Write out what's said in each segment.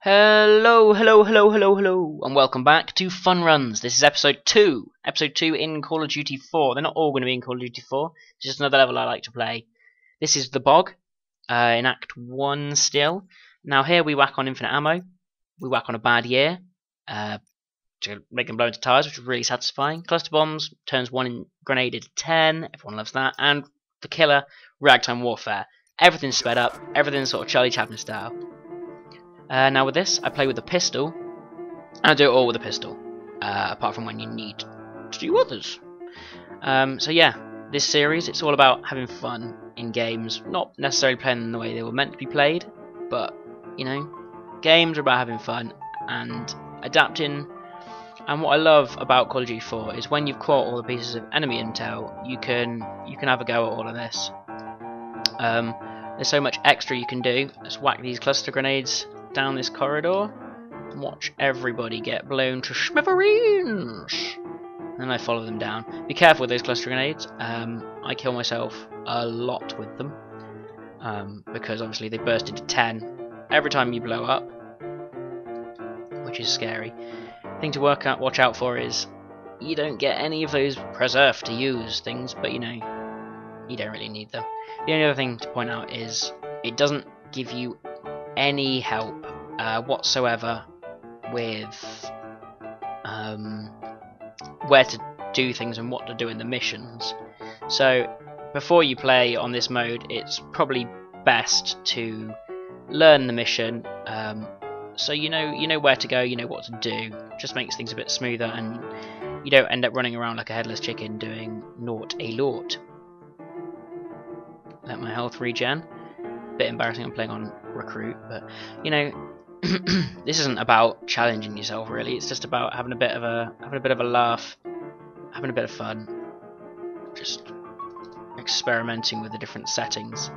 Hello, and welcome back to Fun Runs. This is episode 2. Episode 2 in Call of Duty 4. They're not all going to be in Call of Duty 4. It's just another level I like to play. This is the Bog, in Act 1 still. Now here we whack on infinite ammo. We whack on a bad year, to make them blow into tires, which is really satisfying. Cluster bombs, turns 1 in grenade into 10. Everyone loves that. And the killer, ragtime warfare. Everything's sped up. Everything's sort of Charlie Chaplin style. Now with this, I play with the pistol, and I do it all with a pistol, apart from when you need to do others. So yeah, this series, it's all about having fun in games, not necessarily playing them the way they were meant to be played, but, you know, games are about having fun and adapting. And what I love about Call of Duty 4 is when you've caught all the pieces of enemy intel, you can have a go at all of this. There's so much extra you can do. Let's whack these cluster grenades down this corridor and watch everybody get blown to smithereens. And I follow them down. Be careful with those cluster grenades. I kill myself a lot with them because obviously they burst into 10 every time you blow up, which is scary. Thing to watch out for is you don't get any of those preserve to use things, but you know, you don't really need them. The only other thing to point out is it doesn't give you any help whatsoever with where to do things and what to do in the missions. So before you play on this mode, it's probably best to learn the mission, so you know where to go, you know what to do. Just makes things a bit smoother, and you don't end up running around like a headless chicken doing naught a lot. Let my health regen. Bit embarrassing, I'm playing on recruit, but you know, this isn't about challenging yourself really. It's just about having a bit of a laugh, having a bit of fun, just experimenting with the different settings.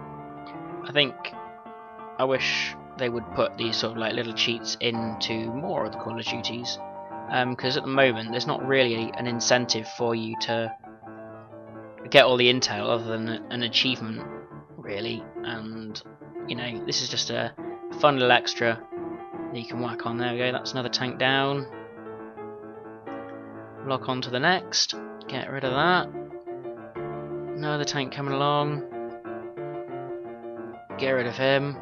I wish they would put these sort of like little cheats into more of the Call of Duties, because at the moment there's not really an incentive for you to get all the intel other than an achievement, really. And you know, this is just a fun little extra that you can whack on. There we go, that's another tank down. Lock on to the next, get rid of that. Another tank coming along, get rid of him,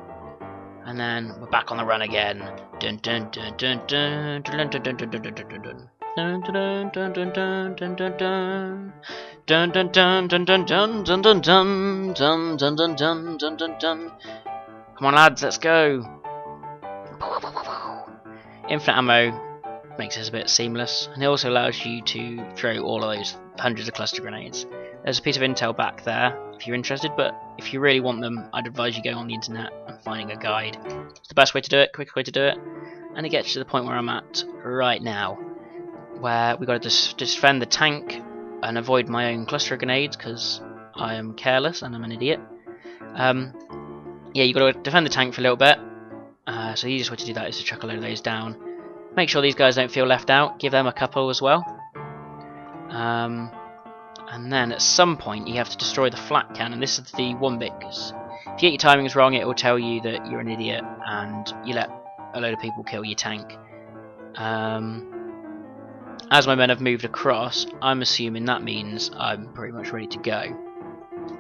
and then we're back on the run again. Dun dun dun dun dun dun dun dun dun dun dun dun. Dun dun dun dun dun dun dun dun. Dun dun dun dun dun dun dun dun dun dun dun dun dun dun dun dun. Come on lads, let's go. Infinite ammo makes this a bit seamless, and it also allows you to throw all of those hundreds of cluster grenades. There's a piece of intel back there if you're interested, but if you really want them, I'd advise you going on the internet and finding a guide. It's the best way to do it, quickest way to do it, and it gets to the point where I'm at right now, where we've got to defend the tank and avoid my own cluster grenades because I am careless and I'm an idiot. Yeah, you've got to defend the tank for a little bit, so the easiest way to do that is to chuck a load of those down. Make sure these guys don't feel left out, give them a couple as well. And then at some point you have to destroy the flak cannon. This is the one bit, because if you get your timings wrong, it will tell you that you're an idiot and you let a load of people kill your tank. As my men have moved across, I'm assuming that means I'm pretty much ready to go.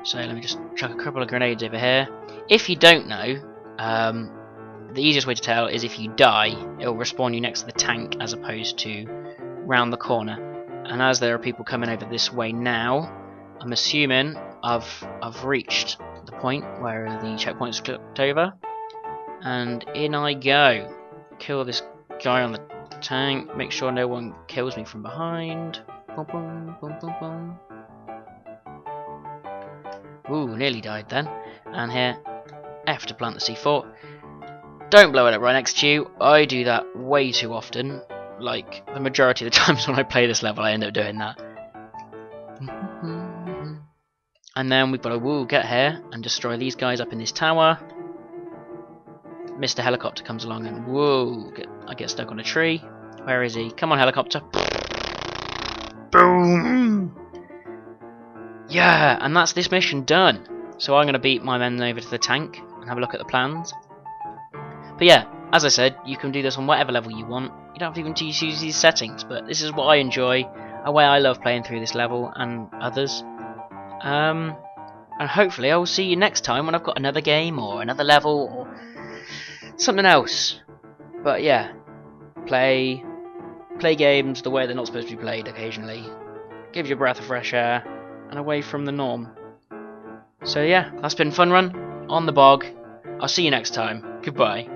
So let me just chuck a couple of grenades over here. If you don't know, the easiest way to tell is if you die, it will respawn you next to the tank as opposed to round the corner. And as there are people coming over this way now, I'm assuming I've reached the point where the checkpoint's clicked over, and in I go. Kill this guy on the tank. Make sure no one kills me from behind. Boom, boom, boom, boom, boom. Ooh, nearly died then. And here, F to plant the C4. Don't blow it up right next to you. I do that way too often. Like, the majority of the times when I play this level I end up doing that. And then we've got to get here and destroy these guys up in this tower. Mr. Helicopter comes along and I get stuck on a tree. Where is he? Come on, helicopter. Boom! Yeah, and that's this mission done. So I'm going to beat my men over to the tank and have a look at the plans. But yeah, As I said, you can do this on whatever level you want. You don't have to even use these settings, but this is what I enjoy, a way I love playing through this level and others. And hopefully I will see you next time when I've got another game or another level or something else. But yeah, play games the way they're not supposed to be played occasionally. Give you a breath of fresh air and away from the norm. So yeah, that's been Fun Run on the Bog. I'll see you next time. Goodbye.